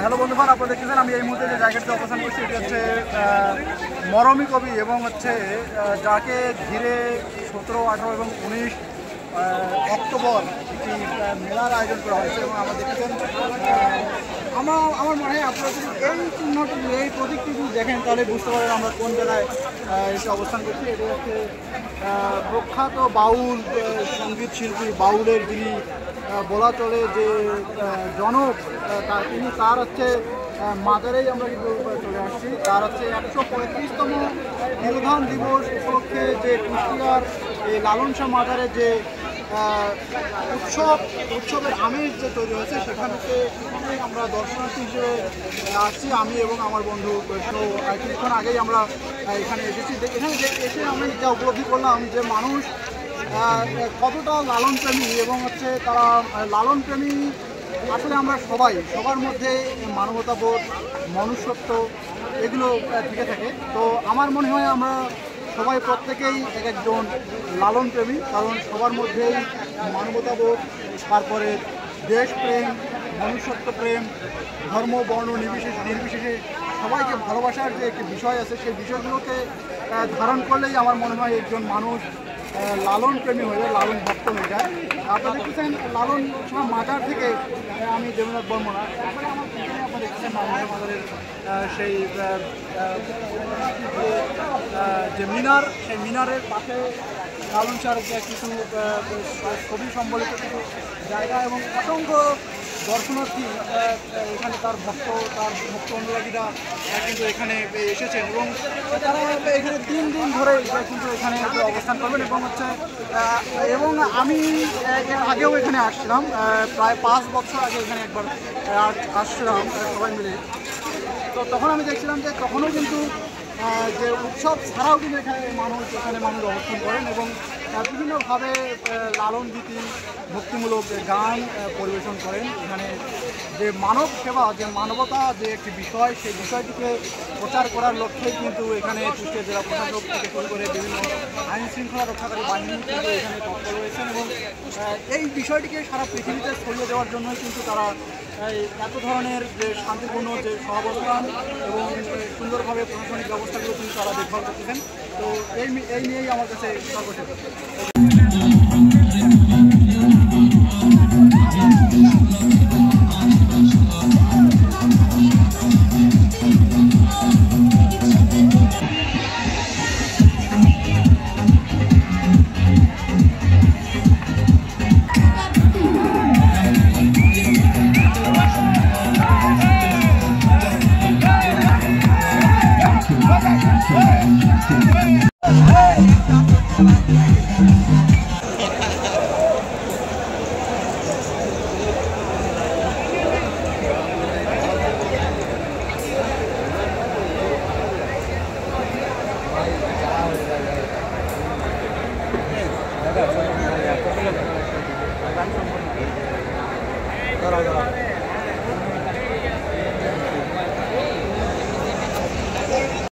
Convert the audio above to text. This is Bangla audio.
হ্যালো বন্ধুগণ, আপনারা দেখতেছেন আমি এই মুহূর্তে যে জায়গাটিতে অবস্থান করছি এটি হচ্ছে মরমী কবি এবং হচ্ছে যাকে ঘিরে 17, 18 এবং 19 অক্টোবর একটি মেলার আয়োজন করা হয়েছে। এবং আমরা দেখতেছেন আমার মনে হয় আপনারা যদি এই চিহ্নটি এই প্রতীকটি যদি দেখেন তাহলে বুঝতে পারেন আমরা কোন জায়গায় এসে অবস্থান করছি। এটি হচ্ছে প্রখ্যাত বাউল সঙ্গীত শিল্পী, বাউলের যিনি বলা চলে যে জনক, তার হচ্ছে মাজারেই আমরা কিন্তু চলে আসছি। তার হচ্ছে 135তম নির্ধান দিবস উপলক্ষে যে কুষ্টিয়ার এই লালন শাহ মাজারে যে উৎসবের আমেজ যে তৈরি হয়েছে সেখানে আমরা দর্শনার্থী হিসেবে আসছি। আমি এবং আমার বন্ধু কিছুক্ষণ আগেই আমরা এখানে এসেছি। এখানে এসে আমি যা উপলব্ধি করলাম যে মানুষ কতটা লালন প্রেমী এবং হচ্ছে তারা লালন প্রেমী। আসলে আমরা সবার মধ্যে মানবতাবোধ, মনুষ্যত্ব এগুলো থেকে থাকে। তো আমার মনে হয় আমরা সবাই প্রত্যেকেই একজন লালন প্রেমী, কারণ সবার মধ্যেই মানবতাবোধ, তারপরে দেশপ্রেম, মনুষ্যত্ব প্রেম, ধর্ম বর্ণ নির্বিশেষে সবাইকে ভালোবাসার যে একটি বিষয় আছে সেই বিষয়গুলোকে ধারণ করলেই আমার মনে হয় একজন মানুষ লালন প্রেমী হয়ে যায়, লালন ভক্ত হয়ে যায়। আপনারা দেখতেছেন লালন শাহ মাজার থেকে আমি দেবেন্দ্রনাথ বর্মনা। আপনারা দেখতেছেন লালন শাহ মাজারের সেই যে মিনার, সেই মিনারের পাশে লালন শাহর কিছু ছবি সম্বলিত কিছু জায়গা এবং অসংখ্য দর্শনার্থী এখানে তার ভক্ত অনুরাগীরা কিন্তু এখানে এসেছেন এবং তারা এখানে 3 দিন ধরে কিন্তু এখানে অবস্থান করবেন। এবং আমি এর আগেও এখানে আসছিলাম, প্রায় 5 বছর আগে এখানে একবার আসছিলাম সবাই মিলে। তো তখন আমি দেখছিলাম যে তখনও কিন্তু যে উৎসব ছাড়াও কিন্তু এখানে মানুষ অবস্থান করেন এবং বিভিন্নভাবে লালন গীতি, ভক্তিমূলক গান পরিবেশন করেন। এখানে যে মানব সেবা, যে মানবতা যে একটি বিষয়, সেই বিষয়টিকে প্রচার করার লক্ষ্যেই কিন্তু এখানে কুষ্টিয়া জেলা প্রশাসক থেকে শুরু করে বিভিন্ন আইন শৃঙ্খলা রক্ষাকারী বাহিনী কিন্তু এখানে তৎপর রয়েছেন এবং এই বিষয়টিকে সারা পৃথিবীতে ছড়িয়ে দেওয়ার জন্যই কিন্তু তারা এত ধরনের যে শান্তিপূর্ণ যে সহাবস্থান এবং সুন্দরভাবে প্রশাসনিক ব্যবস্থাগুলো কিন্তু তারা দেখভাল করতেছেন। তো এই নিয়েই আমার কাছে সর্বশেষ। Gracias.